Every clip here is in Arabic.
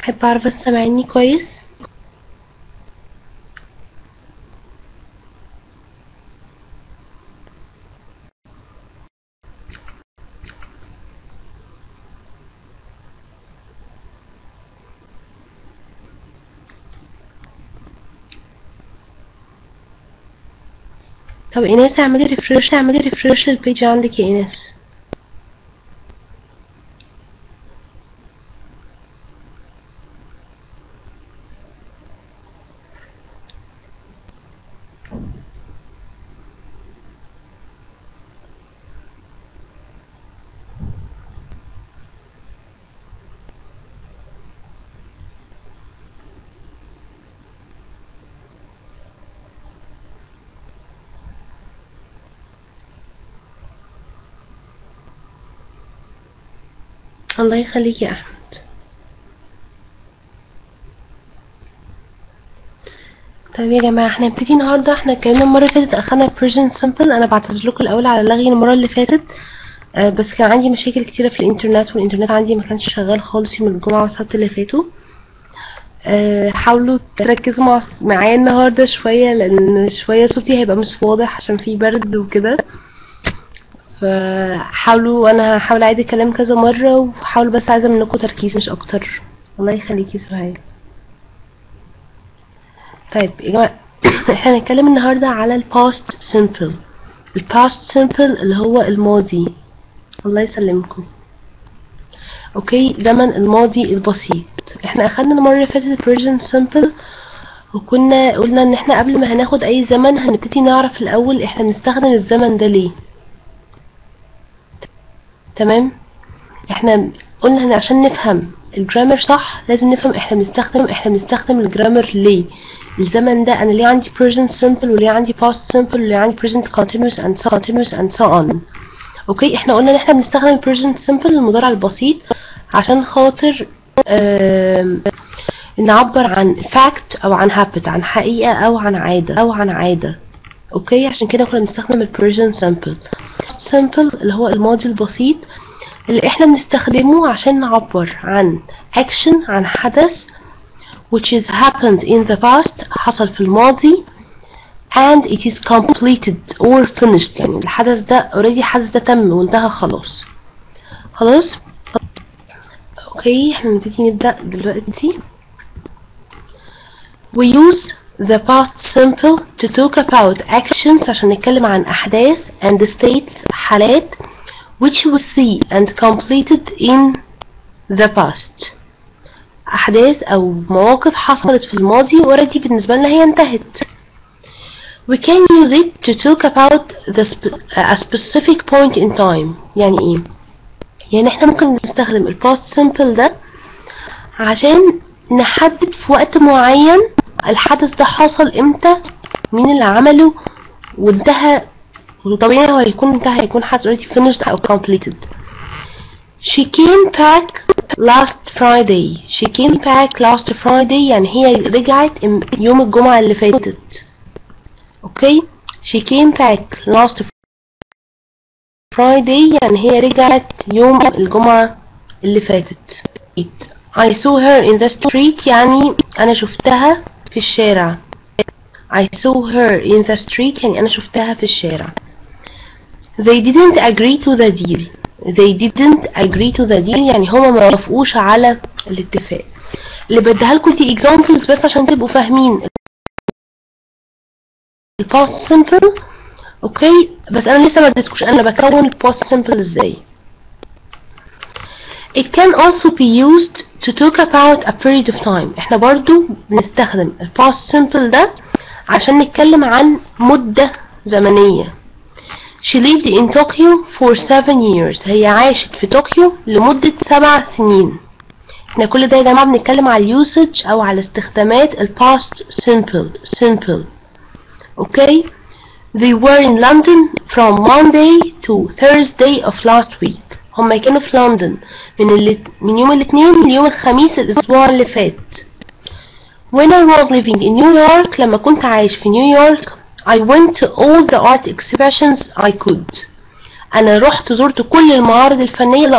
احب اعرف بس سامعيني كويس؟ طب ايناس اعملي ريفرش للبيج عندك يا ايناس. الله يخليك يا احمد. طيب يا جماعه احنا هنبتدي النهارده. احنا اتكلمنا المره اللي فاتت اخدنا present simple. انا بعتذر لكم الاول على لغي المره اللي فاتت، بس كان عندي مشاكل كتيره في الانترنت، والانترنت عندي ما كانش شغال خالص يوم الجمعه والسبت اللي فاتوا. حاولوا تركزوا معايا النهارده شويه، لان شويه صوتي هيبقى مش واضح عشان في برد وكده. فحاولوا، انا هحاول اعيد الكلام كذا مره، وحاولوا بس عايزه منكم تركيز مش اكتر. الله يخليكي سهيل. طيب يا جماعه احنا هنتكلم النهارده على الباست سيمبل. الباست سيمبل اللي هو الماضي. الله يسلمكم. اوكي، زمن الماضي البسيط. احنا اخدنا المره اللي فاتت البريزنت سيمبل، وكنا قلنا ان احنا قبل ما هناخد اي زمن هنبتدي نعرف الاول احنا بنستخدم الزمن ده ليه. تمام، احنا قلنا ان عشان نفهم الجرامر صح لازم نفهم احنا بنستخدم الجرامر ليه. الزمن ده انا ليه عندي present simple وليه عندي past simple وليه عندي present continuous and so on. اوكي، احنا قلنا ان احنا بنستخدم present simple المضارع البسيط عشان خاطر نعبر عن fact او عن habit، عن حقيقة او عن عادة. اوكي، عشان كده كنا بنستخدم present simple. simple اللي هو الماضي البسيط اللي احنا بنستخدمه عشان نعبر عن action، عن حدث which is happened in the past، حصل في الماضي، and it is completed or finished، يعني الحدث ده already، الحدث ده تم وانتهى خلاص. اوكي، احنا نبدأ دلوقتي. we use the past simple to talk about actions عشان نتكلم عن أحداث and states، حالات which we see and completed in the past، أحداث أو مواقف حصلت في الماضي already بالنسبة لنا هي انتهت. we can use it to talk about a specific point in time. يعني ايه؟ يعني احنا ممكن نستخدم past simple ده عشان نحدد في وقت معين الحدث ده حصل امتى، مين اللي عمله وانتهى، وطبيعي هو هيكون حدث already finished أو completed. she came back last Friday يعني هي رجعت يوم الجمعة اللي فاتت. اوكي، she came back last Friday يعني هي رجعت يوم الجمعة اللي فاتت. I saw her in the street يعني أنا شفتها في الشارع. I saw her in the street يعني أنا شفتها في الشارع. they didn't agree to the deal يعني هما ما وافقوش على الاتفاق. اللي بديها لكم دي examples بس عشان تبقوا فاهمين past simple. اوكي، بس انا لسه ما اديتكوش انا بكون past simple ازاي. it can also be used to talk about a period of time. احنا برضو بنستخدم past simple ده عشان نتكلم عن مدة زمنية. she lived in Tokyo for 7 years. هي عاشت في طوكيو لمدة 7 سنين. احنا كل ده يا جماعة بنتكلم على usage او على استخدامات past simple. اوكي، they were in London from Monday to Thursday of last week. هم كانوا في لندن من يوم الاثنين ليوم الخميس الاسبوع اللي فات. when I was living in New York لما كنت عايش في نيويورك I went to all the art exhibitions I could. انا رحت زرت كل المعارض الفنية اللي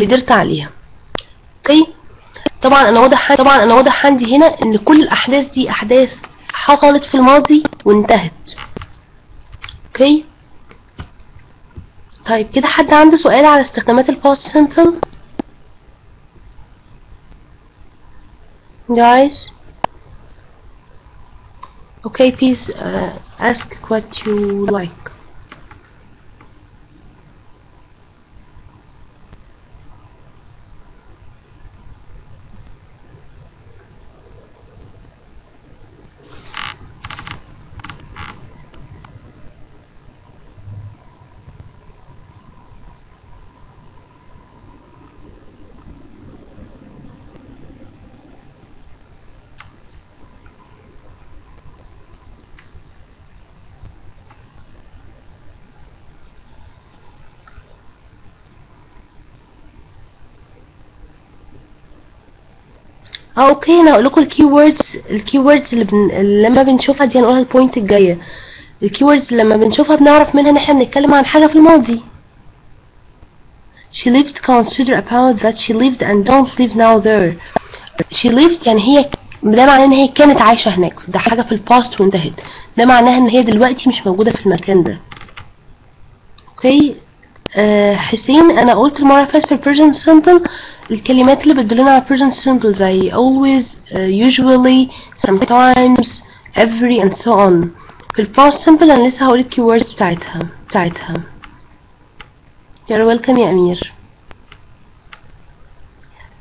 قدرت عليها. اوكي، طبعا انا واضح عندي هنا ان كل الاحداث دي احداث حصلت في الماضي وانتهت. اوكي طيب كده حد عنده سؤال على استخدامات الباست سمبل guys؟ okay please ask what you like. اوكي انا هقول لكم الكيوردز اللي لما بنشوفها دي هنقولها البوينت الجايه. الكيوردز اللي لما بنشوفها بنعرف منها ان احنا بنتكلم عن حاجه في الماضي. she lived consider about that she lived and don't live now there. she lived يعني هي، ده معناه ان هي كانت عايشه هناك، ده حاجه في الباست وانتهت، ده معناها ان هي دلوقتي مش موجوده في المكان ده. اوكي حسين انا قلت المره اللي فاتت في البريزنت سمبل الكلمات اللي بتدلنا على present simple زي always, usually, sometimes, every and so on. في past simple انا لسه هقول الكيوردز بتاعتها. you're welcome يا امير.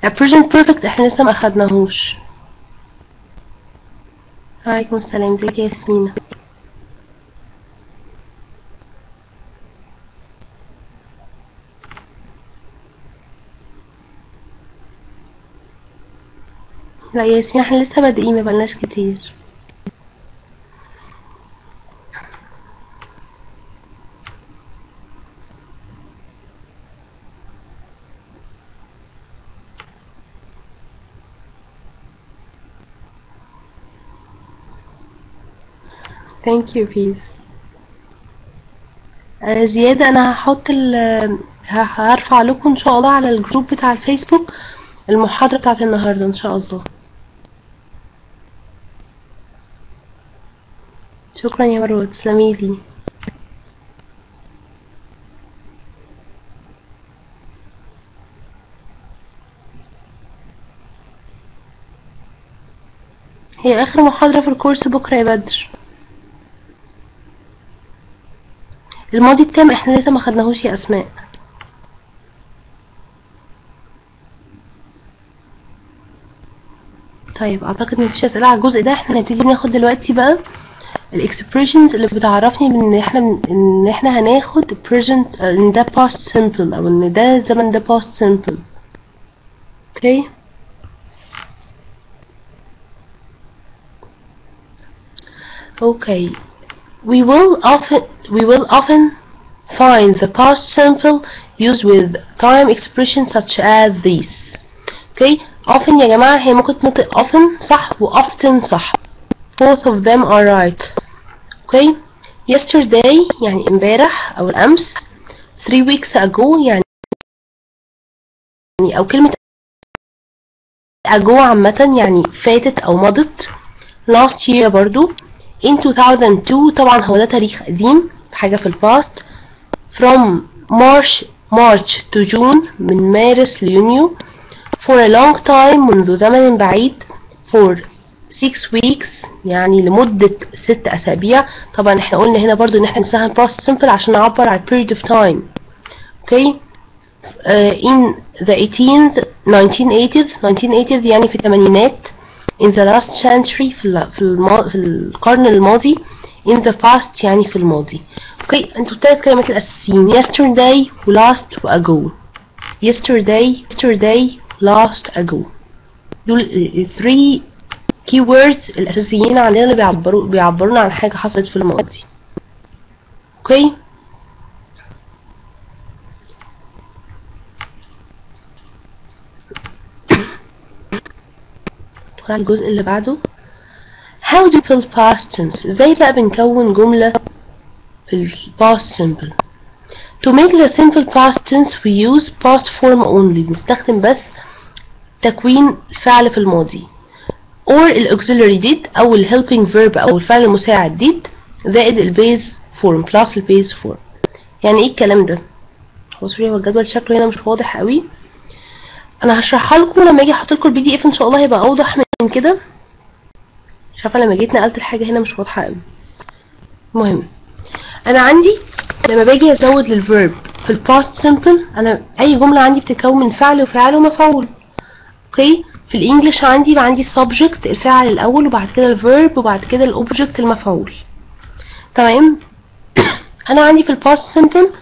present perfect احنا لسه ما اخدناهوش. عليكم السلام، ازيك يا ياسمينة؟ لا يا ياسمين احنا لسه بادئين ما بقالناش كتير. thank you please. زيادة انا هرفع لكم ان شاء الله على الجروب بتاع الفيسبوك المحاضرة بتاعت النهاردة ان شاء الله. شكرا يا مروة، تسلميلي. هي اخر محاضرة في الكورس بكرة يا بدر. الماضي التام احنا لسه ما خدناهوش يا اسماء. طيب اعتقد مفيش اسئله على الجزء ده. احنا هنبتدي ناخد دلوقتي بقى الاكسبريشنز اللي بتعرفني ان احنا هناخد present ان ده past simple او ان ده زمن ده past simple. اوكي okay we will often find the past simple used with time expressions such as these. اوكي often يا جماعة هي ممكن تنطق often صح و often صح. both of them are right. اوكي yesterday يعني امبارح او الامس. 3 weeks ago يعني او كلمة ago عامة يعني فاتت او مضت. last year برضو. in 2002 طبعا هو ده تاريخ قديم حاجة في الباست. from March to June من مارس ليونيو. for a long time منذ زمن بعيد. for 6 weeks يعني لمدة 6 أسابيع. طبعا احنا قلنا هنا برضو ان احنا نستخدم past simple عشان نعبر عن period of time. okay in the 1980s يعني في الثمانينات. in the last century في القرن الماضي. in the past يعني في الماضي. اوكي انتوا الثلاث كلمات الأساسيين yesterday و last و ago. yesterday last ago دول 3 keywords الأساسيين عندنا اللي بيعبرونا عن حاجة حصلت في الماضي. اوكي ندخل على الجزء اللي بعده. how do you fill past tense؟ ازاي بقى بنكون جملة في ال past simple؟ to make the simple past tense we use past form only. بنستخدم بس تكوين الفعل في الماضي or الauxiliary did او helping verb او الفعل المساعد did زائد البيز فورم بلس البيز فورم. يعني ايه الكلام ده؟ هو سوري، هو الجدول شكله هنا مش واضح قوي، انا هشرحها لكم لما اجي احط لكم الPDF ان شاء الله هيبقى اوضح من كده. مش عارفه لما جيت نقلت الحاجه هنا مش واضحه قوي. المهم انا عندي لما باجي ازود للفيرب في الباست سمبل، انا اي جمله عندي بتتكون من فعل وفاعل ومفعول. اوكي، في الانجليش عندي يبقى عندي السبجكت الفاعل الاول وبعد كده الفيرب وبعد كده الاوبجكت المفعول. تمام. انا عندي في الباست سمبل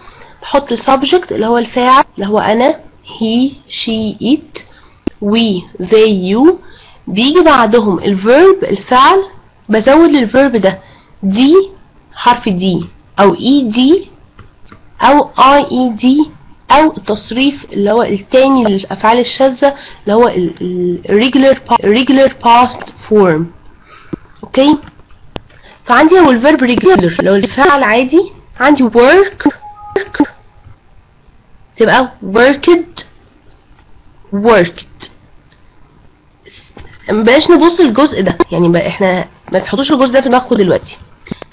بحط السبجكت اللي هو الفاعل اللي هو انا he she it we they you، بيجي بعدهم الفيرب الفعل، بزود للفيرب ده دي حرف دي او اي دي او اي اي دي او التصريف اللي هو التاني للافعال الشاذة اللي هو regular past form. اوكي، فعندي لو الفيرب regular لو الفعل عادي عندي work تبقى worked. مبقاش نبص الجزء ده، يعني بقى احنا ما تحطوش الجزء ده في دماغكم دلوقتي،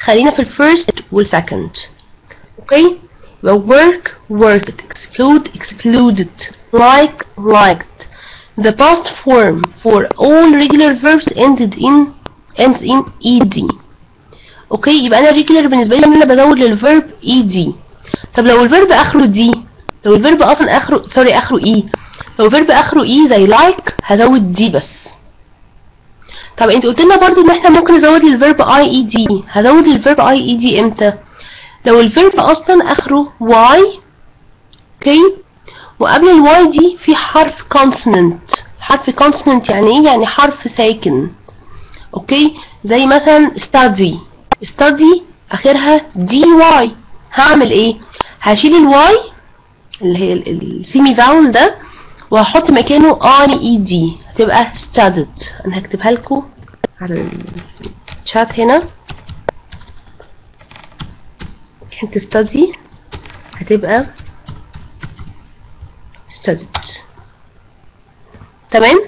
خلينا في الفيرست والسكند. اوكي، يبقى worked excluded liked. The past form for all regular verbs ends in ed. اوكي، يبقى انا regular بالنسبه لي ان انا بزود للفيرب ed. طب لو الفيرب اخره دي، لو الفيرب اصلا اخره اي، لو الفيرب اخره اي زي like هزود دي بس. طب انت قلت لنا برضو ان احنا ممكن نزود للفيرب اي اي دي، هزود للفيرب اي اي دي امتى؟ لو الفيرب اصلا اخره واي، اوكي، وقبل الواي دي في حرف consonant. حرف consonant يعني ايه؟ يعني حرف ساكن. اوكي، زي مثلا study اخرها دي واي، هعمل ايه؟ هشيل الواي اللي هي السيمي فاول ده وهحط مكانه اي اي دي، هتبقى studied. انا هكتبها لكم على الشات هنا، كانت study هتبقى studied. تمام،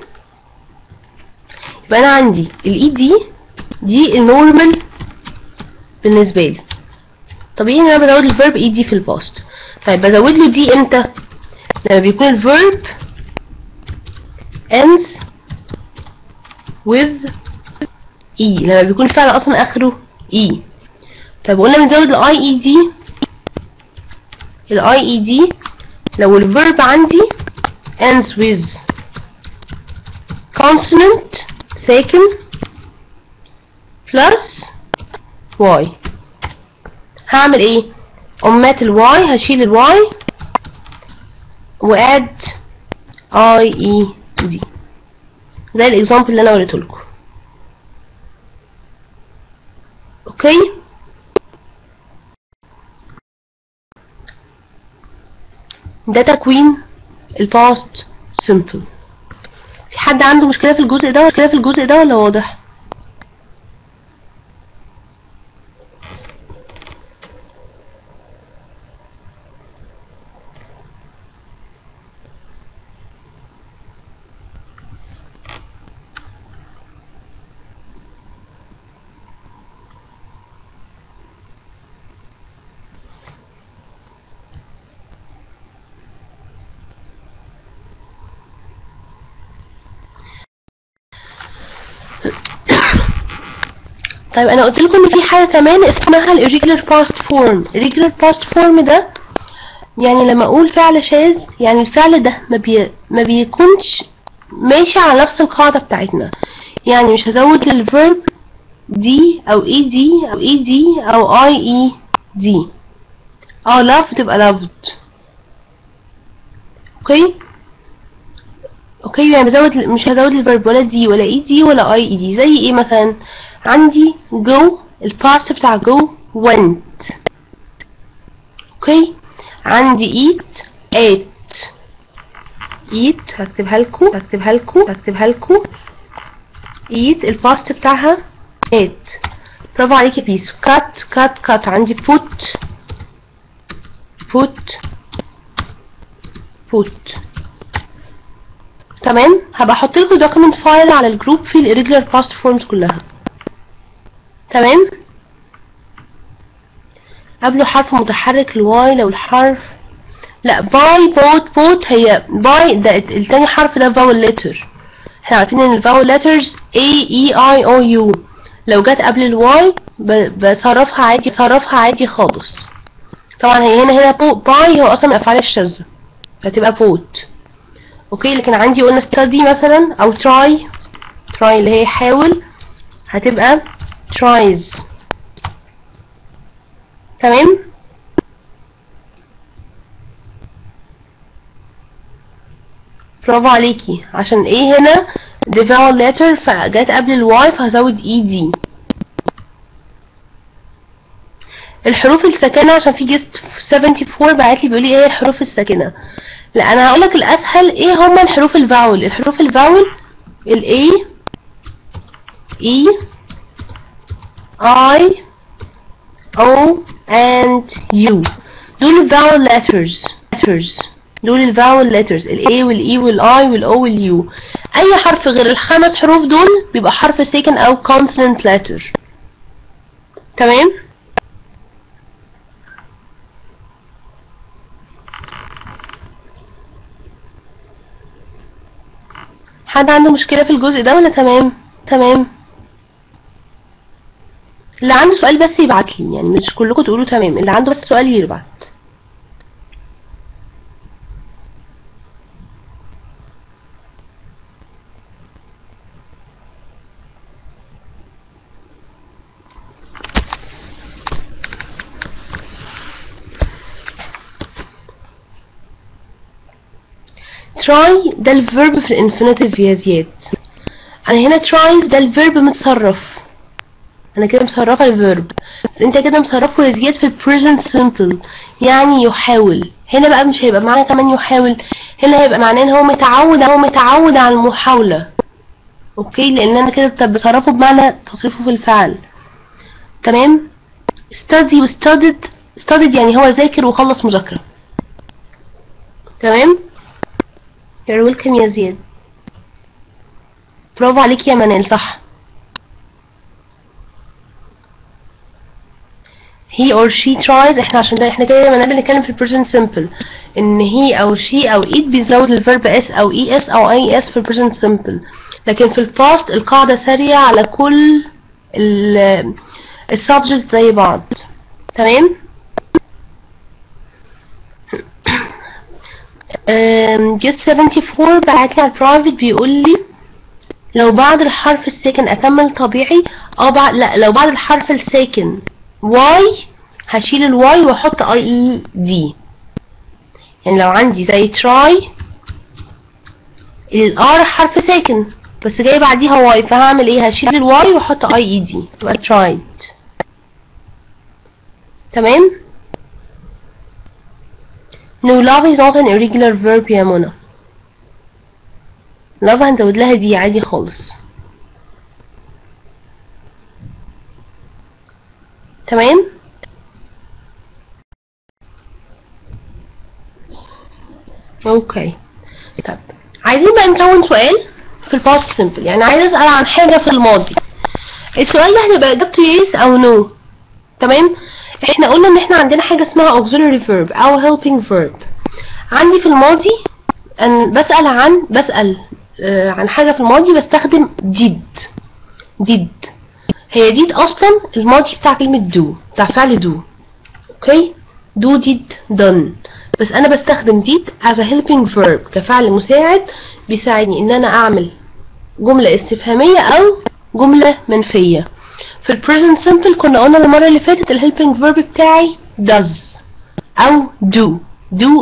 يبقى انا عندي الاي دي النورمال بالنسبه لي، طبيعي ان انا بزود الفيرب اي دي في الباست. طيب بزود له دي امتى؟ لما بيكون الفيرب ends with e، لما بيكون الفعل اصلا اخره e. طيب قلنا بنزود الاي اي دي لو الفيرب عندي ends with consonant ساكن plus y، هعمل ايه؟ امات الواي هشيل الواي واد اي اي دي زي الاكزامبل اللي انا وريته لكم. اوكي، ده تكوين الباست سمبل. في حد عنده مشكله في الجزء ده ولا واضح؟ طيب انا قلت لكم ان في حاجه كمان اسمها الirregular past form. الirregular past form ده يعني لما اقول فعل شاذ، يعني الفعل ده ما بيكونش ماشي على نفس القاعده بتاعتنا، يعني مش هزود للفيرب دي او اي دي او اي دي او اي اي دي. love تبقى loved. اوكي، يعني مش هزود الفيرب ولا دي ولا اي دي ولا اي اي دي. زي ايه مثلا؟ عندي go الباست بتاع go went. اوكي، عندي ate هكتبها لكم eat الباست بتاعها ate. برافو عليكي بيس. cut عندي put تمام. هبقى احط لكم دوكيمنت فايل على الجروب فيه الirregular past forms كلها. تمام. قبله حرف متحرك الواي لو الحرف لا باي بوت هي باي ده التاني حرف ده vowel letter. احنا عارفين ان الفاول letters A E I O U لو جت قبل الواي بصرفها عادي خالص. طبعا هي هنا باي هو اصلا من الافعال الشاذة فتبقى بوت. اوكي. لكن عندي قلنا study مثلا او try اللي هي حاول هتبقى tries. تمام. برافو عليكي. عشان ايه هنا the vowel letter فجت قبل الواي فهزود ed. الحروف الساكنة عشان في جست 74 بعتلي بيقولي ايه الحروف الساكنة. لا انا هقولك الاسهل ايه هما الحروف الفاول. الحروف الفاول ال A E I O and U دول الفاول letters دول الفاول letters ال A وال E وال I وال O وال U. اي حرف غير الخمس حروف دول بيبقى حرف ساكن او consonant letter. تمام. حد عنده مشكلة في الجزء ده ولا تمام؟ تمام. اللي عنده سؤال بس يبعتلي، يعني مش كلكم تقولوا تمام، اللي عنده بس سؤال يبعت. try ده الفيرب في الانفينيتيف يا زياد. انا هنا tries ده الفيرب متصرف، انا كده مصرفه الفيرب، بس انت كده مصرفه يا زياد في present simple يعني يحاول. هنا بقى مش هيبقى معنى كمان يحاول، هنا هيبقى معناه ان هو متعود على المحاولة. اوكي. لان انا كده بصرفه بمعنى تصريفه في الفعل. تمام. study و studied يعني هو ذاكر وخلص مذاكرة. تمام. you're welcome يا زياد. برافو عليك يا منال. صح. he or she tries. احنا كده يا منال بنتكلم في present simple ان he او she او it بيزود الفيرب s او es او is في present simple. لكن في الباست القاعدة سارية على كل السبجكت زي بعض. تمام. جيت 74 بعتلي على البرايفت بيقول لي لو بعد الحرف الساكن اكمل طبيعي لا لو بعد الحرف الساكن واي هشيل الواي واحط اي دي. يعني لو عندي زي تراي الار حرف ساكن بس جاي بعديها واي فهعمل ايه؟ هشيل الواي واحط اي دي يبقى ترايد. تمام. No love is not an irregular verb يا منى. love هنزود لها دي عادي خالص. تمام. اوكي. طب عايزين بقى نكون سؤال في الباست سيمبل. يعني عايز اسأل عن حاجة في الماضي. السؤال ده هتبقى اجابته يس او نو. تمام. احنا قلنا ان احنا عندنا حاجة اسمها auxiliary verb او helping verb. عندي في الماضي ان بسأل عن حاجة في الماضي بستخدم did. هي did اصلا الماضي بتاع كلمة do بتاع فعل do. اوكي. do did done. بس انا بستخدم did as a helping verb كفعل مساعد بيساعدني ان انا اعمل جملة استفهامية او جملة منفية. في ال present simple كنا قلنا المرة اللي فاتت ال helping verb بتاعي does او do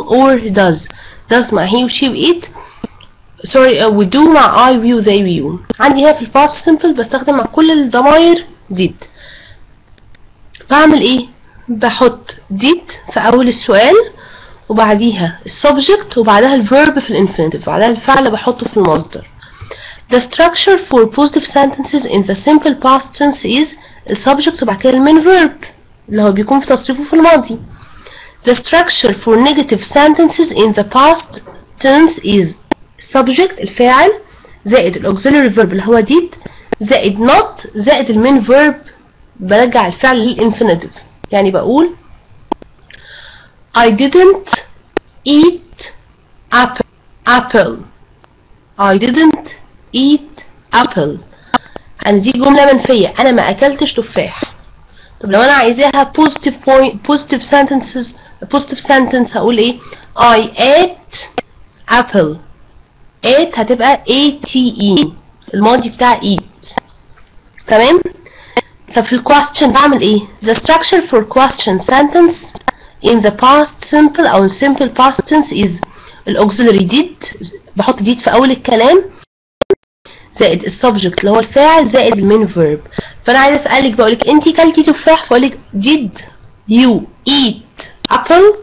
or does مع he و she و it و do مع I we و they we you. عندي هنا في ال past simple بستخدم مع كل الضمائر did. بعمل ايه؟ بحط did في اول السؤال وبعديها السبجكت وبعدها الفيرب في الانفينيتيف وبعدها الفعل بحطه في المصدر. The structure for positive sentences in the simple past tense is السبجكت وبعد كده المين verb اللي هو بيكون في تصريفه في الماضي. The structure for negative sentences in the past tense is subject الفاعل زائد الاوكسيلري فيرب اللي هو did زائد not زائد المين فيرب برجع الفعل للانفينيتيف. يعني بقول I didn't eat apple. I didn't eat apple. أنا دي جملة منفية، أنا ما أكلتش تفاح. طب لو أنا عايزاها positive sentence هقول إيه؟ I ate apple. ate هتبقى ate الماضي بتاع eat. تمام؟ طب في الquestion بعمل إيه؟ The structure for question sentence in the past simple أو simple past tense is الauxiliary did، بحط did في أول الكلام زائد السبجكت اللي هو الفاعل زائد المين فيرب. فأنا عايز أسألك بقولك أنتي كلتي تفاح، فأقولك did you eat apple؟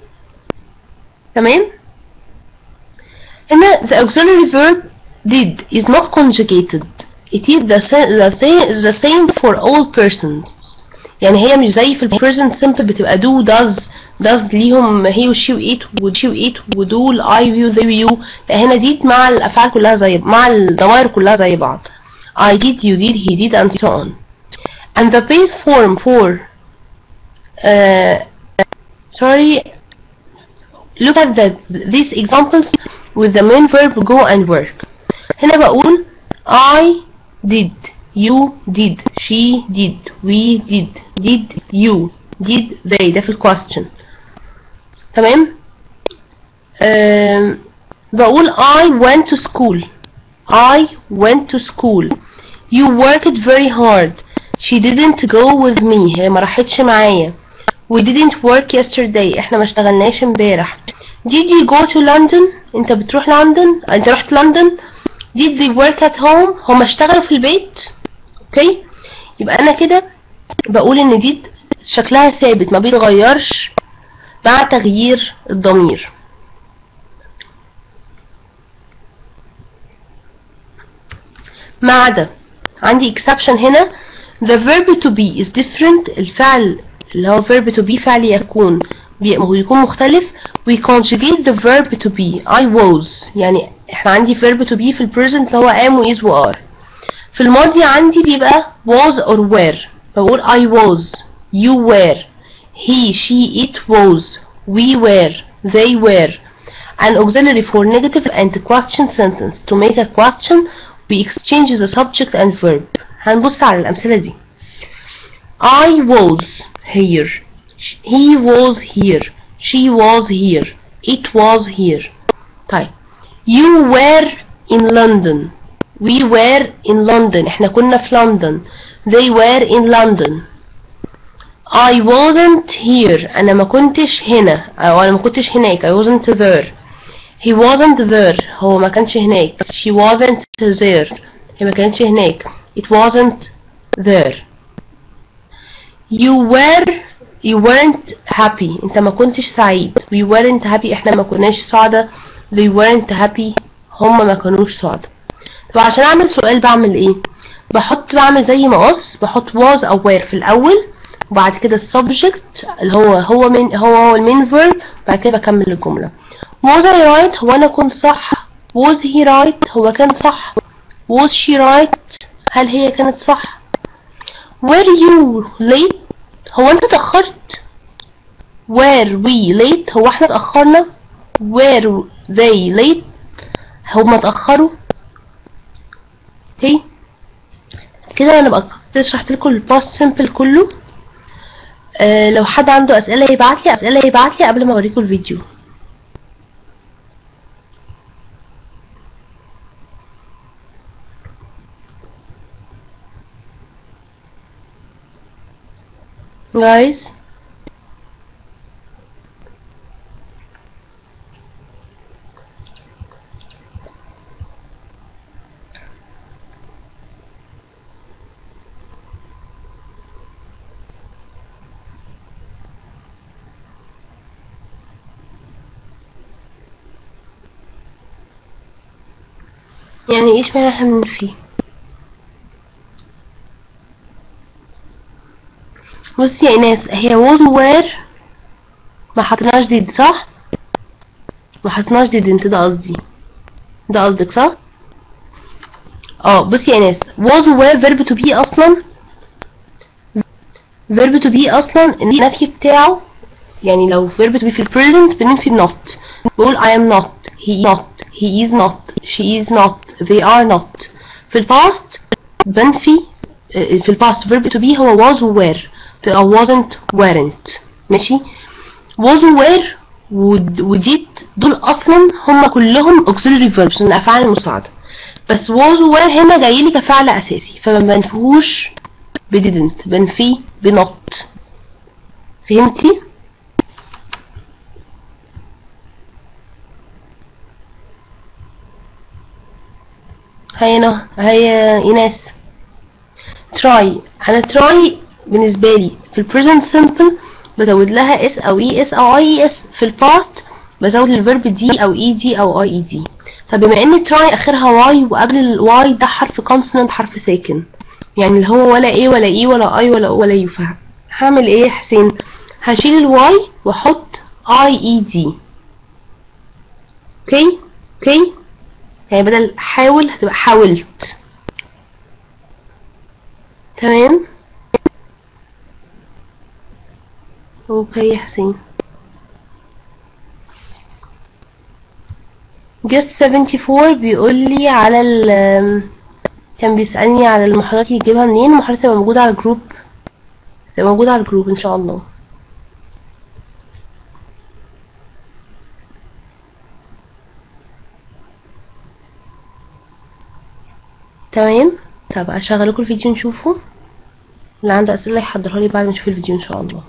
تمام؟ هنا the auxiliary verb did is not conjugated. It is the same for all persons. يعني هي مش زي في present simple بتبقى do does ليهم he و she و it و she و it و do I you they you. لا هنا did مع الأفعال كلها زي مع الضمائر كلها زي بعض. I did you did he did and so on. And the base form for look at these examples with the main verb go and work. هنا بقول I did, you did, she did, we did you, did they. ده في الquestion. تمام. بقول I went to school. I went to school. You worked very hard. She didn't go with me. هي ما راحتش معايا. We didn't work yesterday. احنا ما اشتغلناش امبارح. Did you go to London? انت بتروح لندن؟ انت رحت لندن؟ Did they work at home؟ هما اشتغلوا في البيت. اوكي، يبقى انا كده بقول ان دي شكلها ثابت ما بيتغيرش مع تغيير الضمير. ما عدا عندي exception هنا the verb to be is different. الفعل اللي هو verb to be فعل يكون بيكون مختلف. we conjugate the verb to be. I was يعني احنا عندي verb to be في البريزنت اللي هو am و is و are. في الماضي عندي بيبقى was or were. بقول I was, you were, he, she, it was, we were, they were. An auxiliary for negative and question sentence. To make a question we exchange the subject and verb. هنبص على الأمثلة دي. I was here, he was here, she was here, it was here. طيب you were in London, we were in London. احنا كنا في لندن. they were in London. I wasn't here. انا ما كنتش هنا او انا ما كنتش هناك. I wasn't there. he wasn't there. هو ما كانش هناك. she wasn't there. هي ما كانتش هناك. it wasn't there. you weren't happy. انت ما كنتش سعيد. we weren't happy. احنا ما كناش سعداء. they weren't happy. هم ما كانوش سعداء. طب عشان اعمل سؤال بعمل ايه؟ بعمل زي ما قص، بحط was او were في الاول وبعد كده السبجكت اللي هو المين فيرب، بعد كده بكمل الجمله. was I right؟ هو انا كنت صح. was he right؟ هو كان صح. was she right؟ هل هي كانت صح. were you late؟ هو انت اتأخرت. were we late؟ هو احنا اتأخرنا. were they late؟ هما اتأخروا. اوكي كده انا بقى شرحت لكم الباست سمبل كله. لو حد عنده اسئله يبعت لي قبل ما اوريكم الفيديو. guys يعني ايش معنى احنا بننفي؟ بصي يا ايناس، هي was were ما حطيناش did صح؟ ما حطيناش did انت ده قصدي. ده قصدك صح؟ بصي يا ناس، was و were verb to be اصلا verb to be اصلا النفي بتاعه، يعني لو verb to be في present بننفي not، بقول I am not, he is not, he is not, she is not, they are not. في الباست بنفي، في الباست verb to be هو was و were أو wasn't weren't. ماشي. was و were و did دول اصلا هم كلهم auxiliary verbs من الافعال المساعدة، بس was و were هنا جايلي كفعل اساسي، فما بنفيهوش ب didn't، بنفيه ب not. فهمتي؟ هيا ايناس try. انا try بالنسبه لي في ال present simple بزود لها اس او اي اس او اي اس، في ال past بزود الفيرب دي او اي دي او اي دي. فبما ان try اخرها واي وقبل الواي ده حرف consonant، حرف ساكن، يعني اللي هو ولا ايه ولا اي ولا اي ولا يو، هعمل ايه يا حسين؟ هشيل الواي واحط اي اي دي. اوكي يعني بدل حاول هتبقى حاولت. تمام. اوكي يا حسين. just 74 بيقول لي على كان بيسألني على المحاضرات يجيبها منين. المحاضرات تبقى موجودة على الجروب، تبقى موجودة على الجروب ان شاء الله. تمام. طب اشغل لكم الفيديو نشوفه، اللي عنده اسئله يحضرها لي بعد ما نشوف الفيديو ان شاء الله.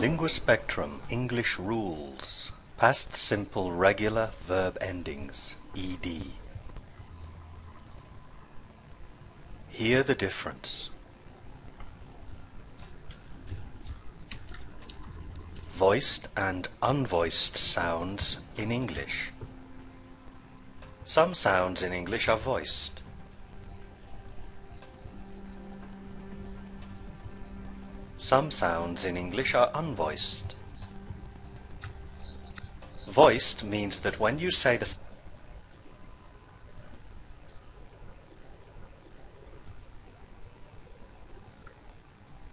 Lingua Spectrum English Rules. Past simple regular verb endings, ED. Hear the difference. Voiced and unvoiced sounds in English. Some sounds in English are voiced. Some sounds in English are unvoiced. Voiced means that when you say the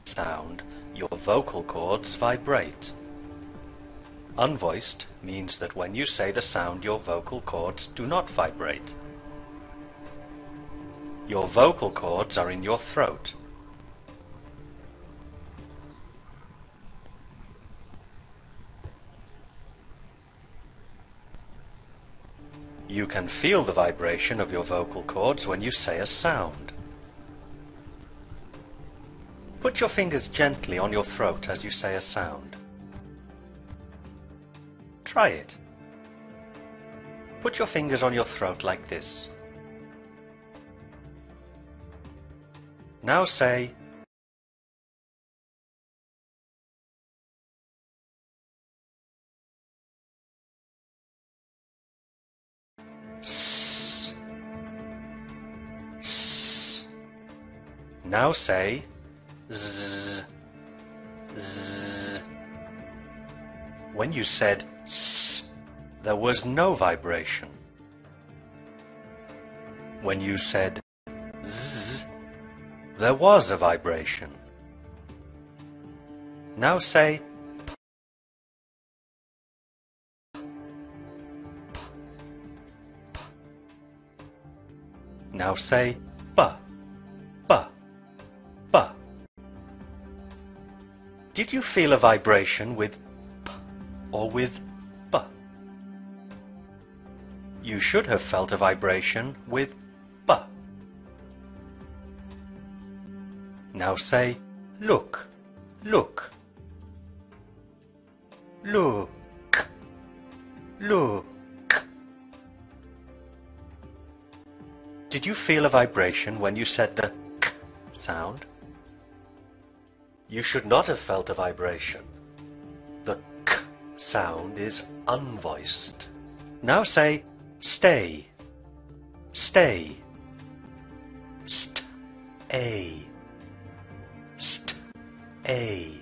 sound, your vocal cords vibrate. Unvoiced means that when you say the sound, your vocal cords do not vibrate. Your vocal cords are in your throat. You can feel the vibration of your vocal cords when you say a sound. Put your fingers gently on your throat as you say a sound. Try it. Put your fingers on your throat like this. Now say S. S. Now say Z. Z. When you said S, there was no vibration. When you said Z, there was a vibration. Now say Now say ba, ba, ba. Did you feel a vibration with p or with b? You should have felt a vibration with b. Now say look, look. Look, look. Did you feel a vibration when you said the k sound? You should not have felt a vibration. The k sound is unvoiced. Now say stay, stay, st-a, st-a.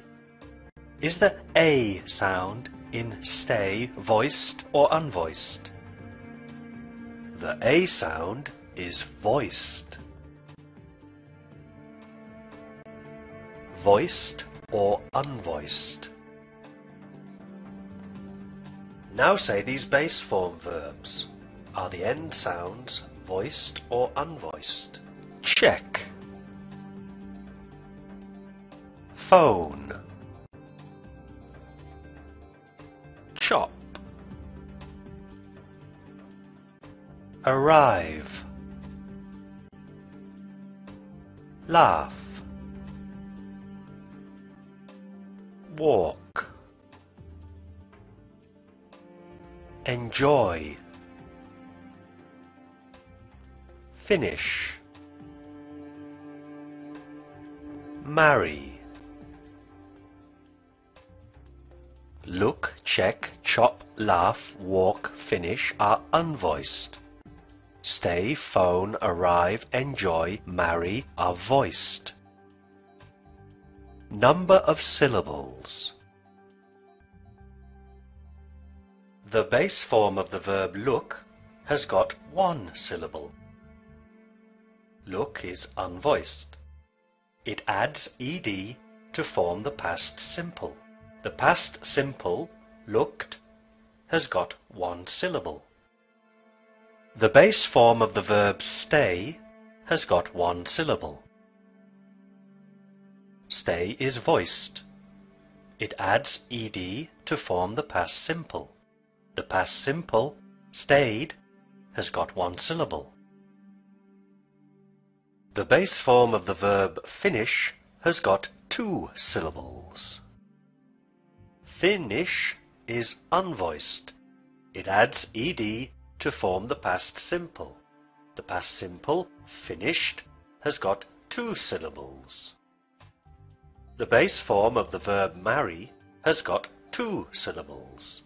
Is the a sound in stay voiced or unvoiced? The a sound is voiced. Voiced or unvoiced. Now say these base form verbs. Are the end sounds voiced or unvoiced? Check. Phone. Chop. Arrive. Laugh. Walk. Enjoy. Finish. Marry. Look, check, chop, laugh, walk, finish are unvoiced. Stay, phone, arrive, enjoy, marry are voiced. Number of syllables. The base form of the verb look has got one syllable. Look is unvoiced. It adds ed to form the past simple. The past simple, looked, has got one syllable. The base form of the verb stay has got one syllable. Stay is voiced. It adds ed to form the past simple. The past simple, stayed, has got one syllable. The base form of the verb finish has got two syllables. Finish is unvoiced. It adds ed to form the past simple. The past simple, finished, has got two syllables. The base form of the verb marry has got two syllables.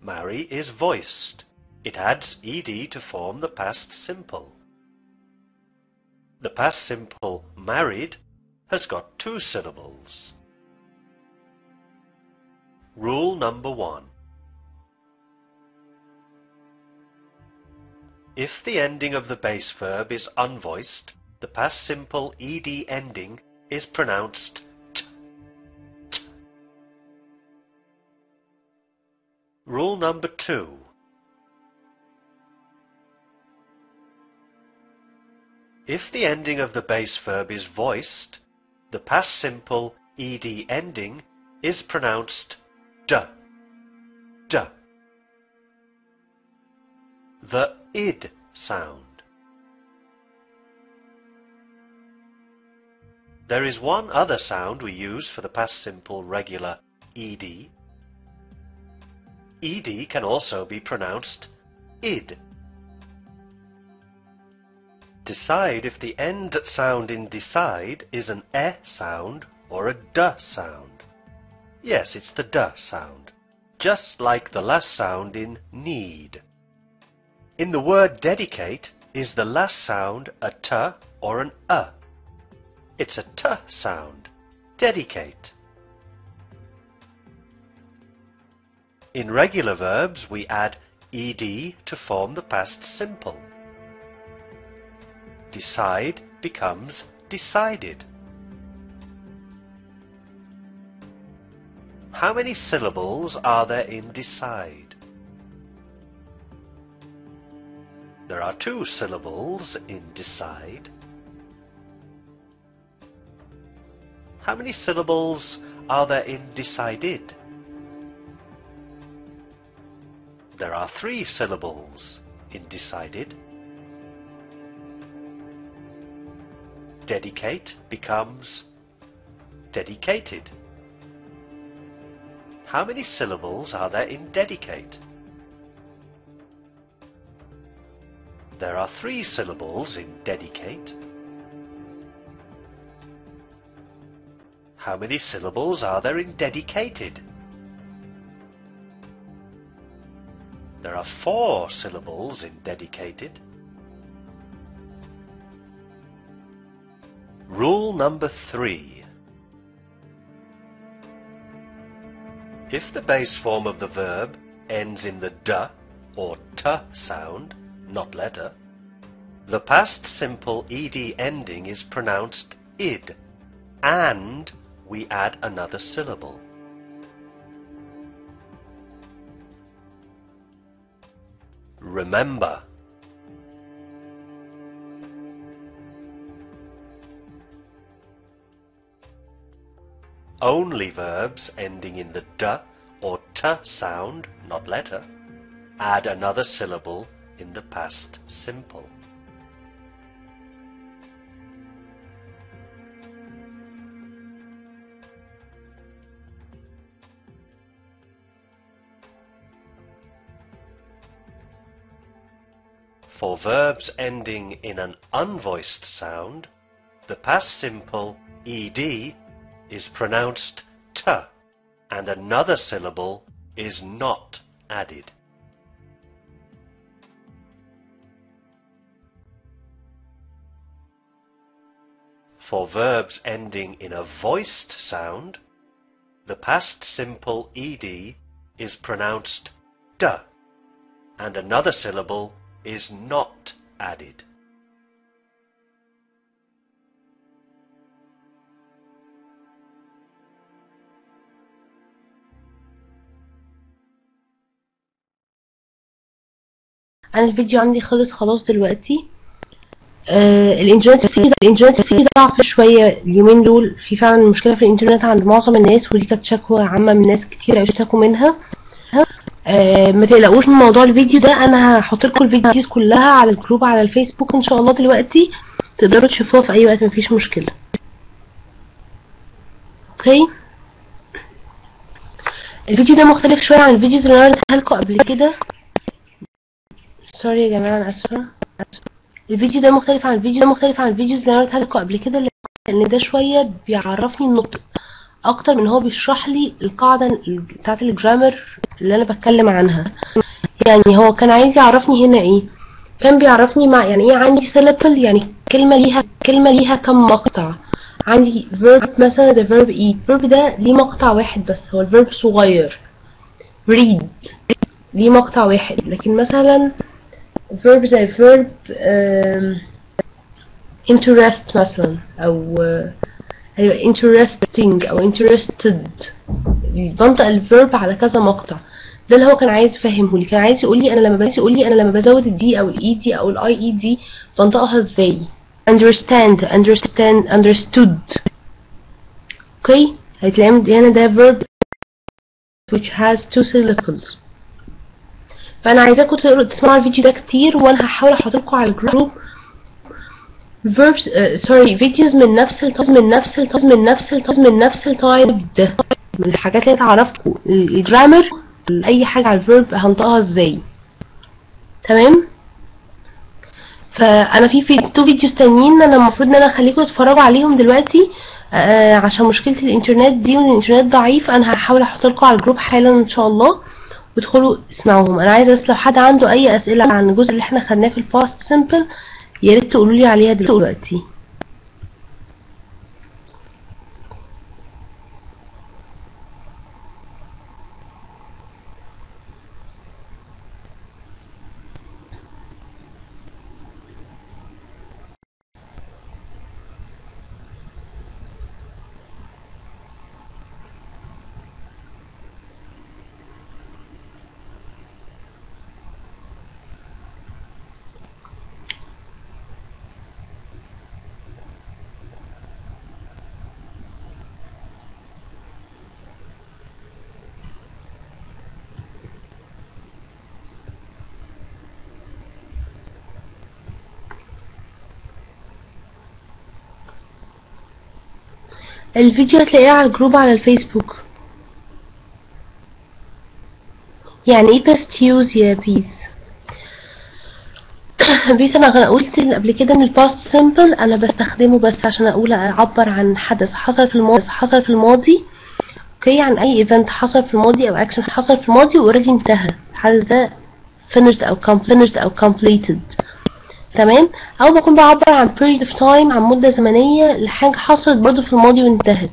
Marry is voiced. It adds ed to form the past simple. The past simple married has got two syllables. Rule number 1. If the ending of the base verb is unvoiced, the past simple ed ending is pronounced t, t. Rule number 2. If the ending of the base verb is voiced, the past simple ed ending is pronounced d, d. The id sound. There is one other sound we use for the past simple regular ed. Ed can also be pronounced id. Decide if the end sound in decide is an e sound or a d sound. Yes, it's the d sound, just like the last sound in need. In the word dedicate, is the last sound a t or an a? It's a t sound. Dedicate. In regular verbs, we add ed to form the past simple. Decide becomes decided. How many syllables are there in decide? There are two syllables in decide. How many syllables are there in decided? There are three syllables in decided. Dedicate becomes dedicated. How many syllables are there in dedicate? There are 3 syllables in dedicate. How many syllables are there in dedicated? There are 4 syllables in dedicated. Rule number 3. If the base form of the verb ends in the d or t sound, not letter, the past simple ed ending is pronounced id, and we add another syllable. Remember. Only verbs ending in the d or t sound, not letter, add another syllable in the past simple. For verbs ending in an unvoiced sound, the past simple ed is pronounced t, and another syllable is not added. For verbs ending in a voiced sound, the past simple ed is pronounced d, and another syllable is not added. انا الفيديو عندي خلص خلاص دلوقتي. الانترنت فيه ضعف شويه اليومين دول، في فعلا مشكله في الانترنت عند معظم الناس، ودي كانت شكوى عامه من ناس كتير اشتكوا منها. ما تقلقوش من موضوع الفيديو ده، انا هحط لكم الفيديوز كلها على الجروب على الفيسبوك ان شاء الله دلوقتي، تقدروا تشوفوها في اي وقت، مفيش مشكله. اوكي، الفيديو ده مختلف شويه عن الفيديوز اللي انا وريتها لكم قبل كده. سوري يا جماعه، انا اسفه. الفيديو ده مختلف عن الفيديوز اللي انا وريتها لكم قبل كده، لان ده شويه بيعرفني النطق اكتر من هو بيشرح لي القاعده بتاعه الجرامر اللي انا بتكلم عنها. يعني هو كان عايز يعرفني هنا ايه، كان بيعرفني مع يعني ايه عندي syllable، يعني كلمه ليها كم مقطع. عندي verb مثلا زي verb eat، verb ده ليه مقطع واحد بس، هو الverb صغير. read ليه مقطع واحد، لكن مثلا verb زي verb interest مثلا، او interesting او interested، بنطق الفيرب على كذا مقطع. ده اللي هو كان عايز يفهمه لي، كان عايز يقول لي انا لما بزود الدي او الاي دي او الاي اي دي بنطقها ازاي. understand understood. اوكي، هتلاقي هنا ده verb which has 2 syllables. فانا عايزاكم تسمعوا الفيديو ده كتير، وانا هحاول احط لكم على الجروب verbs فيديوز من نفس التايب ده، من الحاجات اللي تعرفكم الجرامر، اي حاجه على الفيرب هنطقها ازاي. تمام، فانا في 2 فيديوز تانيين انا المفروض ان انا اخليكم تتفرجوا عليهم دلوقتي، عشان مشكله الانترنت دي، والانترنت ضعيف. انا هحاول احط لكم على الجروب حالا ان شاء الله، وادخلوا اسمعوهم. انا عايزه بس لو حد عنده اي اسئله عن الجزء اللي احنا خدناه في الباست سيمبل يا ريت تقولوا لي عليها دلوقتي. الفيديو هتلاقيه على الجروب على الفيسبوك. يعني ايه best use يا بيس؟ بيس انا قلت قبل كده ان الباست سيمبل انا بستخدمه بس عشان اقول اعبر عن حدث حصل في الماضي. اوكي، عن اي ايفنت حصل في الماضي او اكشن حصل في الماضي واوريدي انتهى الحدث ده finished او completed. تمام. او بكون بعبر عن period of time، عن مدة زمنية لحاجة حصلت برضو في الماضي وانتهت.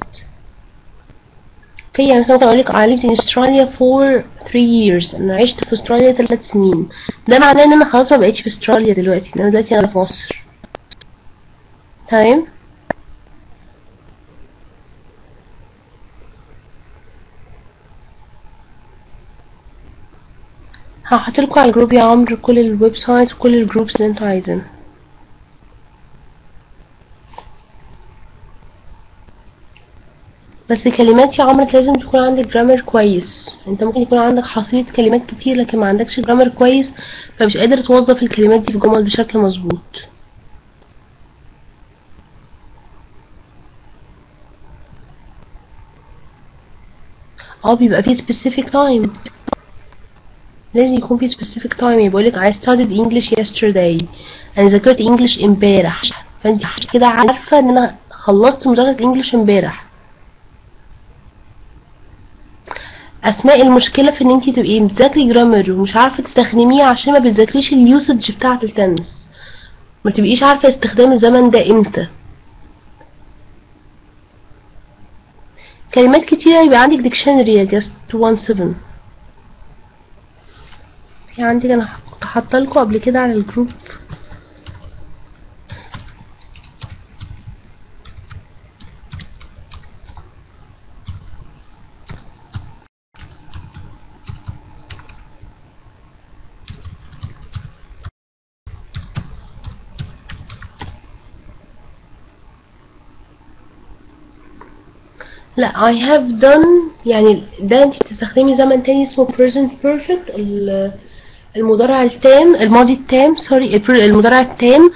اوكي، يعني مثلا ممكن اقولك I lived in Australia for 3 years. انا عشت في استراليا 3 سنين. ده معناه ان انا خلاص ما بقيتش في استراليا دلوقتي، انا دلوقتي انا في مصر. تمام. هحطلكوا على الجروب يا عمرو كل الويب سايتس وكل الجروبس اللي انتوا عايزينها. بس كلمات يا عمرو لازم تكون عندك جرامر كويس. انت ممكن يكون عندك حصيلة كلمات كتير لكن ما عندكش جرامر كويس، فمش قادر توظف الكلمات دي في جمل بشكل مظبوط. بيبقى فيه specific time، لازم يكون فيه specific time. يقولك I studied English yesterday، انا ذاكرت انجلش امبارح، فانت كده عارفة ان انا خلصت مذاكرة انجلش امبارح. اسماء المشكلة في ان انتي تبقي بتذاكري جرامر ومش عارفة تستخدميه عشان ما بتذاكريش اليوسج بتاعة التنس، ما تبقيش عارفة استخدام الزمن ده امتى. كلمات كتيرة يبقى عندك ديكشنري يا جاست 17. في عندك انا كنت حاطالكوا قبل كده على الجروب لا I have done، يعني ده انت بتستخدمي زمن تاني اسمه present perfect، المضارع التام، الماضي التام سوري، المضارع التام.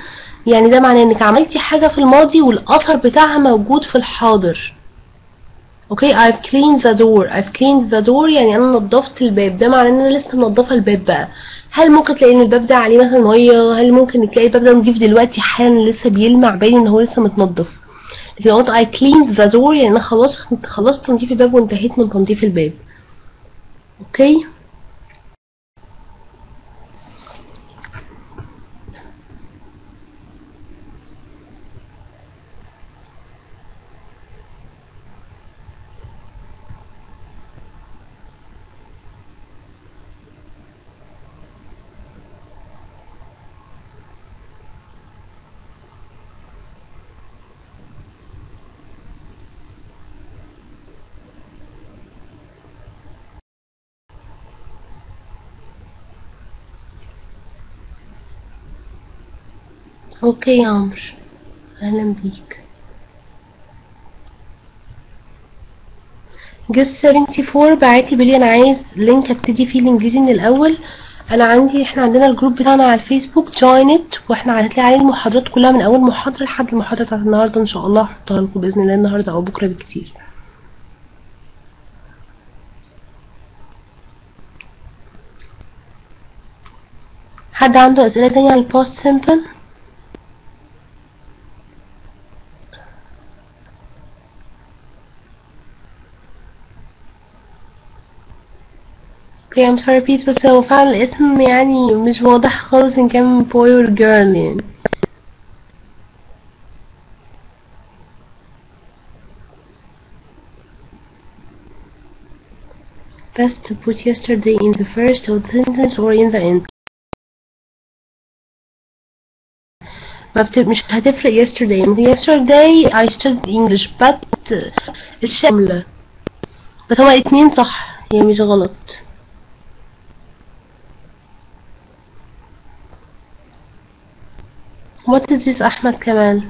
يعني ده معناه انك عملتي حاجة في الماضي والاثر بتاعها موجود في الحاضر. اوكي I've cleaned the door يعني انا نظفت الباب، ده معناه ان انا لسه منظفه الباب بقى. هل ممكن تلاقي ان الباب ده عليه مثلا ميه؟ هل ممكن تلاقي الباب ده نضيف دلوقتي حالا لسه بيلمع باين ان هو لسه متنضف؟ لكن قلت I cleaned the door يعني انا خلصت تنظيف الباب وانتهيت من تنظيف الباب. اوكي اوكي يا عمرو، اهلا بيك. جس 74 بعتلي بيقولي انا عايز لينك ابتدي فيه الانجليزي من الاول. احنا عندنا الجروب بتاعنا على الفيسبوك جوين واحنا هتلاقي عليه المحاضرات كلها من اول محاضره لحد المحاضره بتاعت النهارده ان شاء الله. هحطها لكم باذن الله النهارده او بكره بكتير. حد عنده اسئله تانية عن الباست سيمبل؟ اوكي I'm sorry please، بس هو فعلا الاسم يعني مش واضح خالص ان كان boy or girl يعني. Best to put yesterday in the first of the sentence or in the end. مش هتفرق yesterday I studied English but الشاملة، بس هما الاتنين صح يعني مش غلط. What is this أحمد كمال؟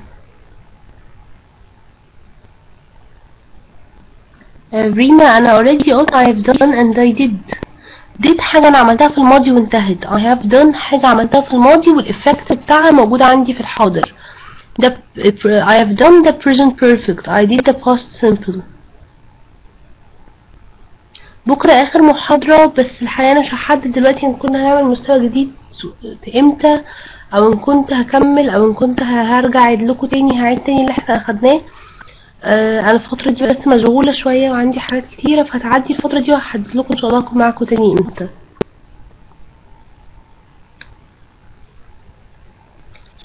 ريما أنا already قلت I have done and I did حاجة أنا عملتها في الماضي وانتهت. I have done حاجة عملتها في الماضي والإفكت بتاعها موجود عندي في الحاضر. I have done the present perfect. I did the past simple. بكرة آخر محاضرة، بس الحقيقة أنا مش هحدد دلوقتي إن كنا هنعمل مستوى جديد امتى او ان كنت هكمل او ان كنت هرجع اعيد لكم تاني، هعيد تاني اللي احنا اخدناه. انا الفتره دي بس مشغوله شويه وعندي حاجات كتيره، فهتعدي الفتره دي وهحدد لكم ان شاء الله اكون معاكم تاني امتى.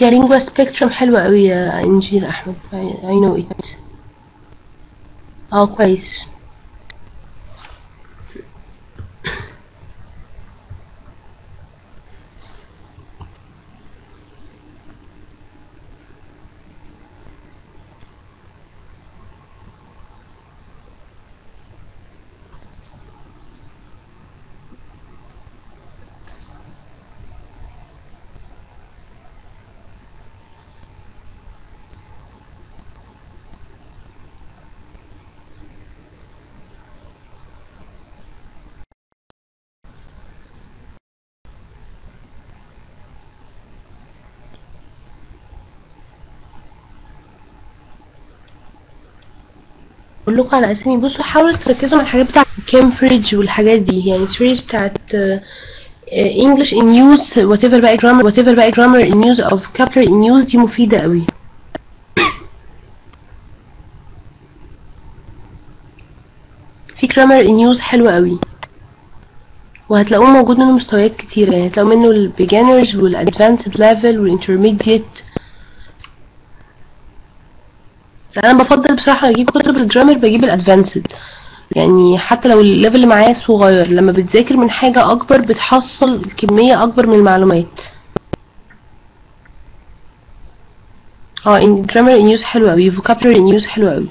يا لينجوا سبيكترم حلوه قوي يا انجيل احمد. I know it. كويس. اقول لكم على اسامي. بصوا حاولوا تركزوا على الحاجات بتاعت كامبريدج والحاجات دي، يعني السيريز بتاعت English in use whatever بقى grammar in use of vocabulary in use، دي مفيدة قوي. في grammar in use حلوة قوي، وهتلاقوه موجود منه مستويات كتيرة، يعني هتلاقوا منه ال beginners وال advanced level وال intermediate. انا بفضل بصراحة اجيب كتب الجرامر، بجيب الادفانسد، يعني حتى لو الليفل اللي معايا صغير، لما بتذاكر من حاجة اكبر بتحصل كمية اكبر من المعلومات. grammar in use حلوة اوي، vocabulary in use حلوة اوي.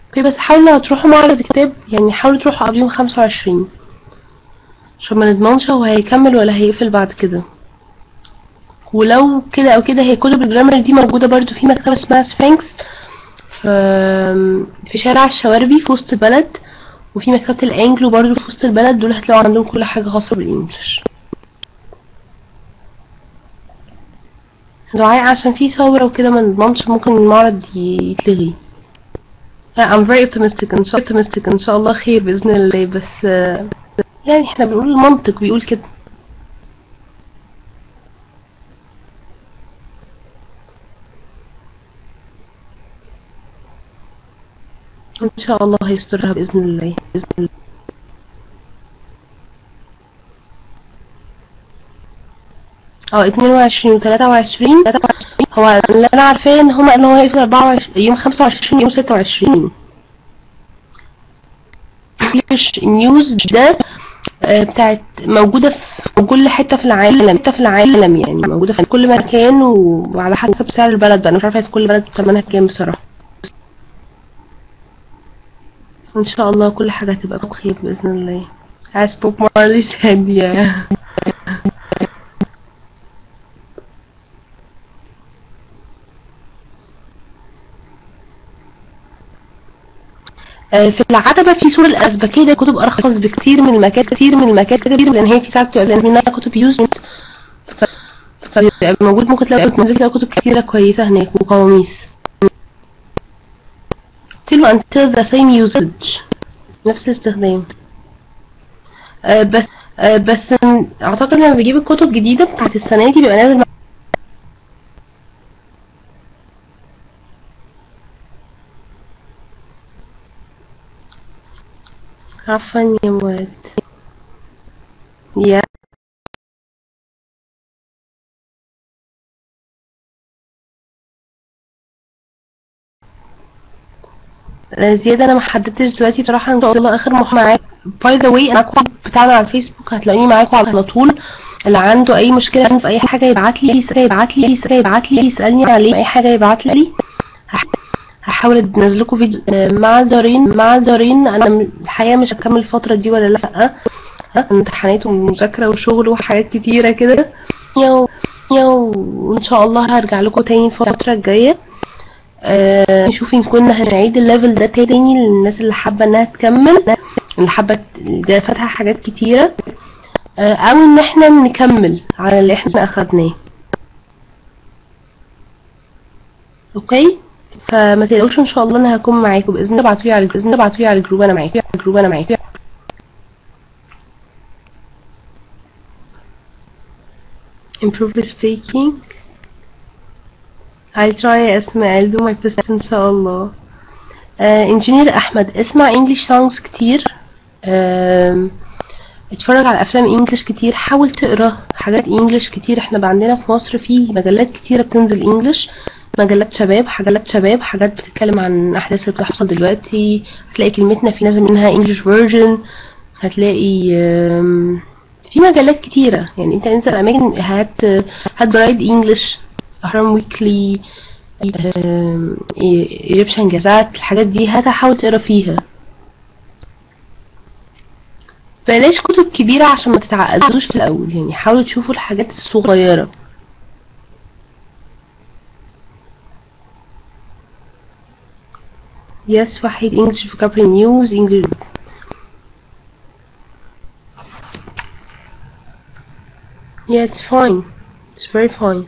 اوكي، بس حاولوا لو تروحوا معرض الكتاب، يعني حاولوا تروحوا قبل يوم 25 عشان ما نضمنش هو هيكمل ولا هيقفل بعد كده. ولو كده او كده، هي كتب الجرامر دي موجودة برضو في مكتبة اسمها سفنكس في شارع الشواربي في وسط البلد، وفي مكتبة الانجلو برضو في وسط البلد. دول هتلاقوا عندهم كل حاجة خاصة بالانجليش. دعاء عشان في ثورة وكده ما نضمنش، ممكن المعرض يتلغي. I'm very optimistic ان شاء الله خير بإذن الله، بس يعني احنا بنقول المنطق بيقول كده. ان شاء الله هيسترها بإذن الله. 22 و 23 هو اللي انا عارفاه ان هما قالوا هو هيقفل 24 يوم 25 يوم 26. انجلش نيوز ده بتاعت موجودة في كل حتة في العالم، يعني موجودة في كل مكان وعلى حسب سعر البلد بقى. انا مش عارفة في كل بلد ثمنها كام بصراحة. ان شاء الله كل حاجة هتبقى بخير بإذن الله. as Bob Marley said. في العتبة في سور الأزبكية، ده كتب أرخص بكتير من المكاتب، لأن هي في ساعات بتبقى منها كتب يوزد، فبيبقى موجود. ممكن تلاقي كتب كتيرة كويسة هناك وقواميس. till until the same usage، نفس الاستخدام. بس أعتقد لما بجيب الكتب جديدة بتاعت السنة دي بيبقى نازل عفوا يا مواد. زيادة انا ما حددتش دلوقتي بصراحة، ان شاء الله اخر محاضرة معاك. باي ذا واي، انا بتاعنا على الفيسبوك هتلاقوني معاكم على طول. اللي عنده اي مشكلة في اي حاجة يبعت لي يسألني عليه، اي حاجة يبعت لي. هحاول انزل لكم فيديو مع الدارين. انا الحقيقة مش هكمل الفترة دي ولا لا، امتحانات ومذاكرة وشغل وحاجات كتيرة كده، وان شاء الله هرجع لكم تاني الفترة الجاية. نشوف ان كنا هنعيد الليفل ده تاني للناس اللي حابة انها تكمل، اللي حابة ده فاتحة حاجات كتيرة، او ان احنا نكمل على اللي احنا اخدناه. اوكي، فما تقلقوش ان شاء الله انا هكون معاكم باذن الله. ابعتولي على الجروب، انا معاكم. improve speaking. I'll try اسمع. I'll do my best ان شاء الله. انجينير احمد، اسمع انجلش سونجز كتير، اتفرج على افلام انجلش كتير، حاول تقرا حاجات انجلش كتير. احنا بقى عندنا في مصر في مجلات كتيره بتنزل انجلش، مجلات شباب، حاجات بتتكلم عن احداث اللي بتحصل دلوقتي. هتلاقي كلمتنا في نازل منها انجلش فيرجن، هتلاقي في مجلات كتيره. يعني انت انزل اماكن، هات جرايد انجلش، اهرام ويكلي، ايجيبشن جازات، الحاجات دي حاول تقرا فيها. بلاش كتب كبيرة عشان ما تتعقدوش في الأول، يعني حاولوا تشوفوا الحاجات الصغيرة. Yes وحيد English vocabulary news English. Yeah, it's fine. It's very fine.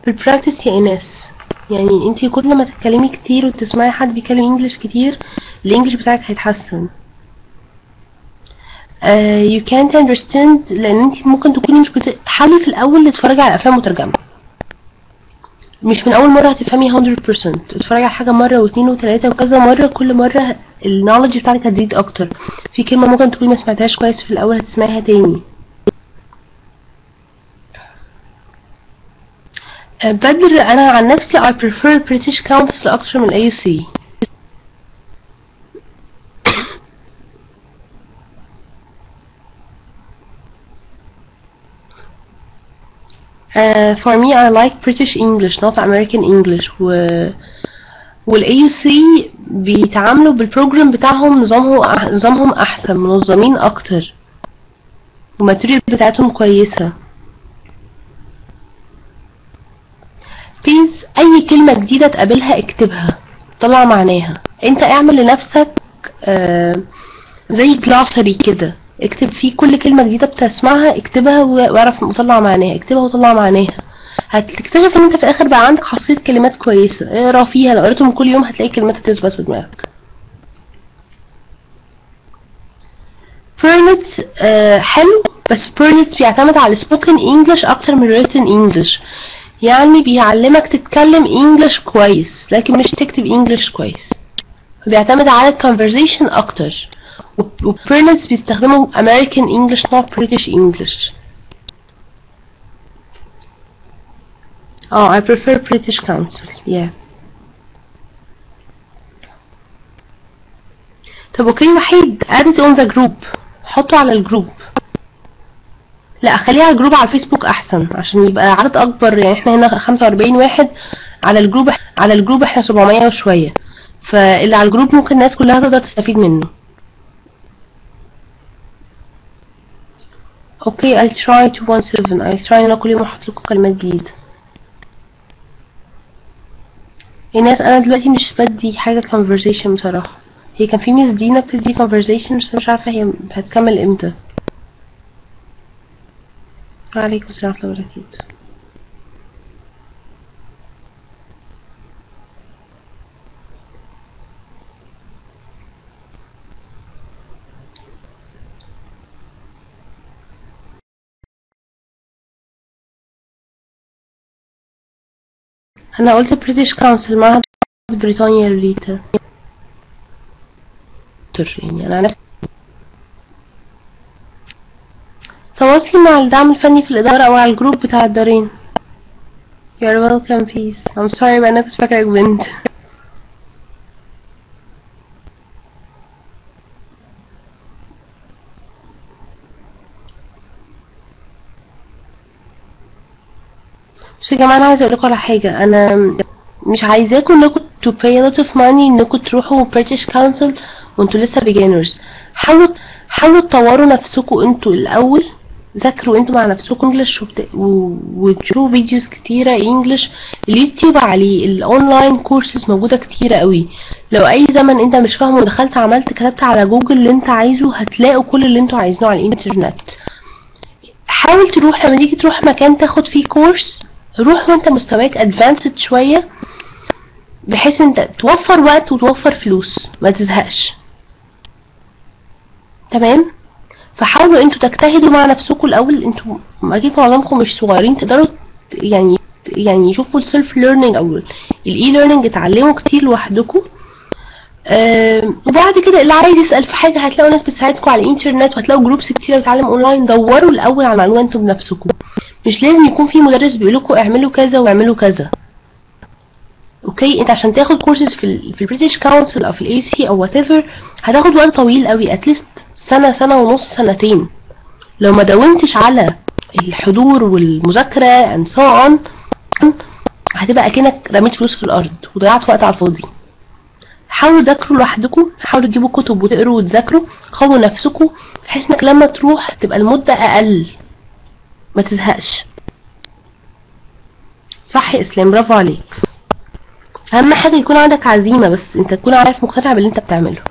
بالبراكتس يا ايناس، يعني انتي كل ما تتكلمي كتير وتسمعي حد بيتكلم انجلش كتير الانجلش بتاعك هيتحسن. you can't understand لان انتي ممكن تكوني مش حاولي في الاول تتفرجي على افلام مترجمه، مش من اول مره هتفهمي 100%. اتفرجي على حاجه مره واثنين وثلاثه وكذا مره، كل مره النولج بتاعتك هتزيد اكتر. في كلمه ممكن تكوني ما سمعتهاش كويس في الاول هتسمعيها تاني. بدر، انا عن نفسي I prefer British Council اكتر من AUC. for me I like British English not American English. والAUC بيتعاملوا بالبروجرام بتاعهم، نظامهم احسن، منظمين اكتر، والماتيريال بتاعتهم كويسه. بليز اي كلمة جديدة تقابلها اكتبها، طلع معناها. انت اعمل لنفسك زي جلاسري كده، اكتب فيه كل كلمة جديدة بتسمعها اكتبها واعرف وطلع معناها، اكتبها وطلع معناها. هتكتشف ان انت في الاخر بقى عندك حصيلة كلمات كويسة. اقرا فيها، لو قريتهم كل يوم هتلاقي كلمات هتثبت في دماغك. بيرنت حلو، بس بيرنت بيعتمد على spoken English اكتر من written English. يعني بيعلمك تتكلم انجلش كويس لكن مش تكتب انجلش كويس، بيعتمد على الكونفرزيشن اكتر. وبيرنتس بيستخدموا American English not British English. I prefer British Council. yeah. طب اوكي وحيد، add it on the group، حطه على الجروب. لا خليها على الجروب على الفيسبوك احسن عشان يبقى عدد اكبر. يعني احنا هنا 45 واحد على الجروب احنا 700 وشوية، فاللي على الجروب ممكن الناس كلها تقدر تستفيد منه. اوكي I'll try to 17. I'll try ان انا كل يوم احط لكم كلمات جديدة. الناس انا دلوقتي مش بدي حاجة conversation بصراحة. هي كان في ميس دينا بتدي conversation بس مش عارفة هي هتكمل امتى. وعليكم السلام ورحمة الله وبركاته. انا قلت بريتش كونسل، معهد بريطانيا للريتا. يعني انا نفسي تواصلي مع الدعم الفني في الإدارة أو على الجروب بتاع الدارين. You're welcome peace. I'm sorry بقى أنا كنت فاكرك بنت. بس يا جماعة أنا عايزة أقولكوا على حاجة. أنا مش عايزاكم إنكم to pay a lot of money إنكم تروحوا British Council وانتوا لسه beginners. حاولوا تطوروا نفسكم انتوا الأول، ذاكروا انتوا مع نفسكم انجلش وتشوفوا فيديوز كتيرة انجلش. اليوتيوب عليه الاونلاين كورسز موجودة كتيرة قوي. لو اي زمن انت مش فاهمه ودخلت كتبت على جوجل اللي انت عايزه هتلاقوا كل اللي انتوا عايزينه على الانترنت. حاول تروح لما تيجي تروح مكان تاخد فيه كورس، روح وانت مستواك ادفانسد شوية، بحيث انت توفر وقت وتوفر فلوس ما تزهقش. تمام؟ فحاولوا انتوا تجتهدوا مع نفسكم الاول. انتوا اكيد معظمكم مش صغيرين، تقدروا يعني يشوفوا السيلف ليرنينج او الاي ليرنينج، اتعلموا كتير لوحدكم. وبعد كده اللي عايز يسأل في حاجة هتلاقوا ناس بتساعدكم على الانترنت، وهتلاقوا جروبس كتير بتتعلم اونلاين. دوروا الاول على المعلومات انتوا بنفسكم، مش لازم يكون في مدرس بيقول لكم اعملوا كذا واعملوا كذا. اوكي؟ انت عشان تاخد كورسز في البريتش كونسل او في الاي سي او وات ايفر هتاخد وقت طويل قوي، اتليست سنة ونص، سنتين. لو ما داومتش على الحضور والمذاكرة and so on هتبقى اكنك رميت فلوس في الارض وضيعت وقت على الفاضي. حاولوا تذاكروا لوحدكم، حاولوا تجيبوا كتب وتقروا وتذاكروا، قووا نفسكم بحيث انك لما تروح تبقى المدة اقل، ما تزهقش. صح يا اسلام؟ برافو عليك. اهم حاجة يكون عندك عزيمة، بس انت تكون عارف مقتنع باللي انت بتعمله.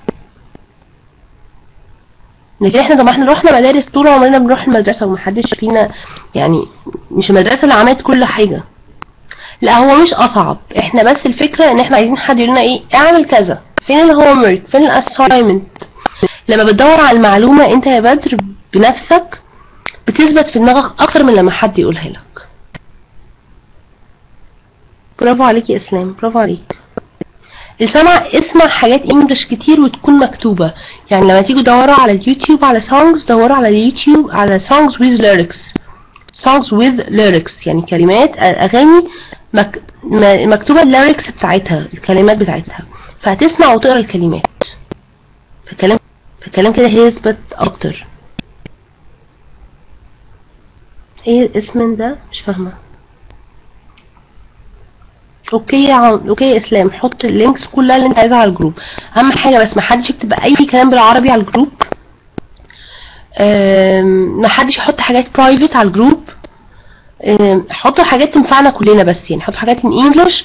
لكن احنا طبعا احنا رحنا مدارس طول عمرنا بنروح المدرسة، ومحدش فينا يعني مش المدرسة اللي عملت كل حاجة. لا، هو مش اصعب، احنا بس الفكرة ان احنا عايزين حد يقولنا ايه، اعمل كذا، فين الهومورك، فين الاساينمنت. لما بتدور على المعلومة انت يا بدر بنفسك بتثبت في دماغك اكتر من لما حد يقولها لك. برافو عليك يا اسلام، برافو عليك. اسمع حاجات انجلش كتير وتكون مكتوبة. يعني لما تيجوا دوروا على اليوتيوب على songs، دوروا على اليوتيوب على songs with lyrics. songs with lyrics يعني كلمات اغاني مكتوبة الليركس بتاعتها، الكلمات بتاعتها، فهتسمع وتقرا الكلمات. فالكلام كده هيثبت اكتر. ايه الاسم ده؟ مش فاهمه. اوكي يا اسلام، حط اللينكس كلها اللي انت عايزها على الجروب. اهم حاجه بس ما حدش يكتب اي كلام بالعربي على الجروب، ما حدش يحط حاجات برايفت على الجروب. حطوا حاجات تنفعنا كلنا بس، يعني حطوا حاجات ان انجلش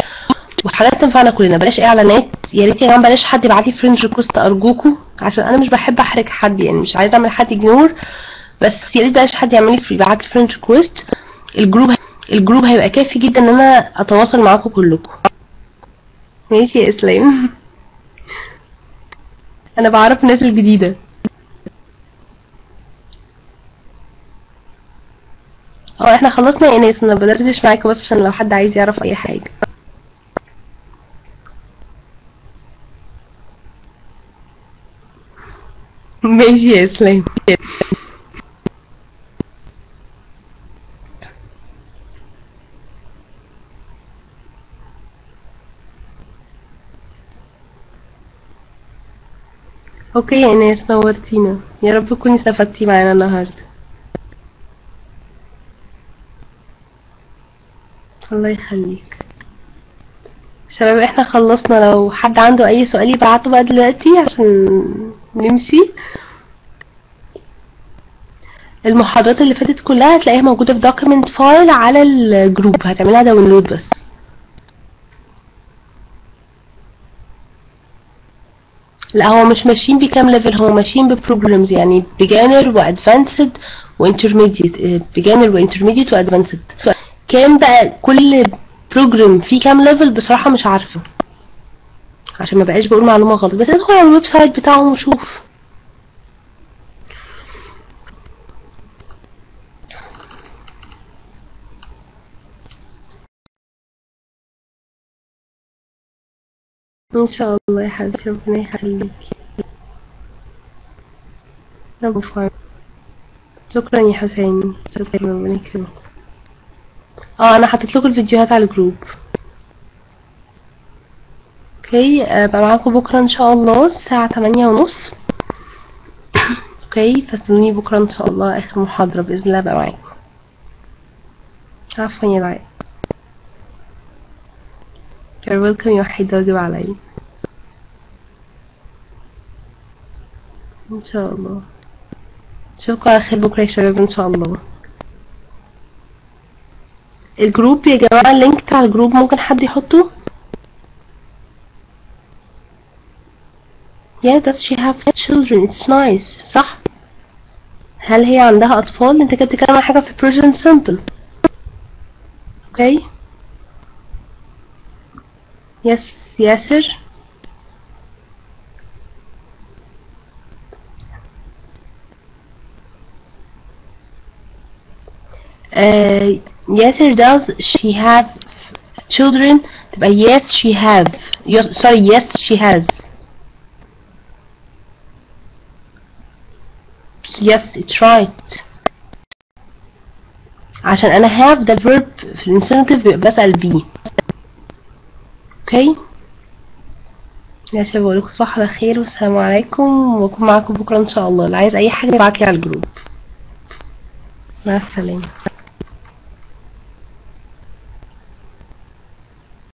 وحاجات تنفعنا كلنا. بلاش اعلانات، يا ريت يا جماعه بلاش حد يبعت لي فريند ريكوست ارجوكم، عشان انا مش بحب احرج حد، يعني مش عايزه اعمل حد اجنور، بس يا ريت بلاش حد يعمل لي يبعت لي فريند ريكوست. الجروب هيبقى كافي جدا ان انا اتواصل معاكم كلكم. ماشي يا اسلام؟ انا بعرف الناس الجديده. احنا خلصنا يا ناس، انا بدردش معاكم بس عشان لو حد عايز يعرف اي حاجه. ماشي يا اسلام. اوكي يا ناس، نورتينا، يا رب تكوني استفدتي معانا النهارده. الله يخليك شباب، احنا خلصنا. لو حد عنده اي سؤال يبعته بقى دلوقتي عشان نمشي. المحاضرات اللي فاتت كلها هتلاقيها موجودة في دوكيمنت فايل على الجروب، هتعملها داونلود بس. لا، هو مش ماشيين بكام ليفل، هو ماشيين ببروجرامز، يعني beginner وادفانسد وانترميديت، beginner وانترميديت وادفانسد. كام بقى كل بروجرام فيه كام ليفل بصراحة مش عارفة، عشان ما بقاش بقول معلومة غلط، بس ادخل على الويب سايت بتاعهم وشوف. ان شاء الله يا حبيبتي، ربنا يخليكي. ربنا يفرج. شكرا يا حسين، شكرا، ربنا يكرمك. انا حطيت لكم الفيديوهات على الجروب. اوكي، بقى معاكم بكره ان شاء الله الساعه 8:30. اوكي، فاستنوني بكره ان شاء الله، اخر محاضره باذن الله بقى معاكم. عفوا يا دعاء. you're welcome يا وحيد، واجب عليا ان شاء الله. اشوفكم على خير بكره يا شباب ان شاء الله. الجروب يا جماعه، اللينك بتاع الجروب ممكن حد يحطه؟ Yeah, does she have children? It's nice. صح؟ هل هي عندها اطفال؟ انت كده بتتكلم عن حاجه في present simple. اوكي. يس ياسر. ياسر does she have children؟ تبقى yes she have. sorry yes she has. yes it's right. عشان انا have ده verb في الانفينيتيف بسأل بيه. اوكي. ياسر بقولكم صباح على خير والسلام عليكم، واكون معاكم بكره ان شاء الله. اللي عايز اي حاجه ابعتلي على الجروب. مع السلامه.